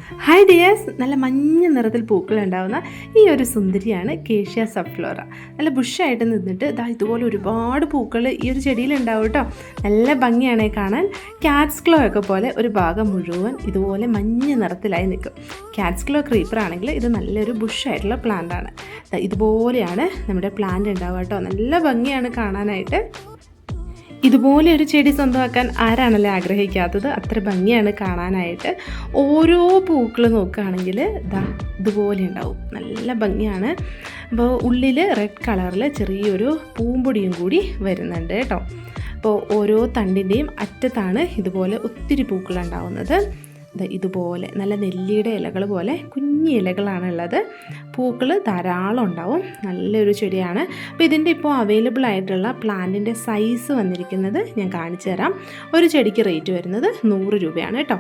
Hi dears, നല്ല മഞ്ഞ നിറത്തിൽ പൂക്കളുണ്ടാവുന്ന ഈ ഒരു സുന്ദരിയാണ് കേഷ്യ സബ്ഫ്ലോറ. നല്ല ബുഷായിട്ട് നിന്നിട്ട് ഇതുപോലെ ഒരുപാട് പൂക്കൾ ഈ ഒരു ചെടിയിലുണ്ടാവും കേട്ടോ. നല്ല ഭംഗിയാണ് കാണാൻ. ക്യാറ്റ്സ് ക്ലോ ഒക്കെ പോലെ ഒരു ഭാഗം മുഴുവൻ ഇതുപോലെ മഞ്ഞ നിറത്തിലായി നിൽക്കും. ക്യാറ്റ്സ് ക്ലോ ക്രീപ്പർ ആണെങ്കിൽ ഇത് നല്ലൊരു ബുഷായിട്ടുള്ള പ്ലാന്റാണ്. ഇതുപോലെയാണ് നമ്മുടെ പ്ലാന്റ് ഉണ്ടാവുക കേട്ടോ. നല്ല ഭംഗിയാണ് കാണാനായിട്ട്. ഇതുപോലെ ഒരു ചെടി സ്വന്തമാക്കാൻ ആരാണല്ലേ ആഗ്രഹിക്കാത്തത്? അത്ര ഭംഗിയാണ് കാണാനായിട്ട്. ഓരോ പൂക്കൾ നോക്കുകയാണെങ്കിൽ ഇതുപോലെ ഉണ്ടാവും. നല്ല ഭംഗിയാണ്. അപ്പോൾ ഉള്ളിൽ റെഡ് കളറിൽ ചെറിയൊരു പൂമ്പൊടിയും കൂടി വരുന്നുണ്ട് കേട്ടോ. അപ്പോൾ ഓരോ തണ്ടിൻ്റെയും അറ്റത്താണ് ഇതുപോലെ ഒത്തിരി പൂക്കളുണ്ടാവുന്നത്. ഇതുപോലെ നല്ല നെല്ലിയുടെ ഇലകൾ പോലെ കുഞ്ഞി ഇലകളാണുള്ളത്. പൂക്കൾ ധാരാളം ഉണ്ടാവും. നല്ലൊരു ചെടിയാണ്. അപ്പോൾ ഇതിൻ്റെ ഇപ്പോൾ അവൈലബിൾ ആയിട്ടുള്ള പ്ലാന്റിൻ്റെ സൈസ് വന്നിരിക്കുന്നത് ഞാൻ കാണിച്ചു തരാം. ഒരു ചെടിക്ക് റേറ്റ് വരുന്നത് 100 രൂപയാണ് കേട്ടോ.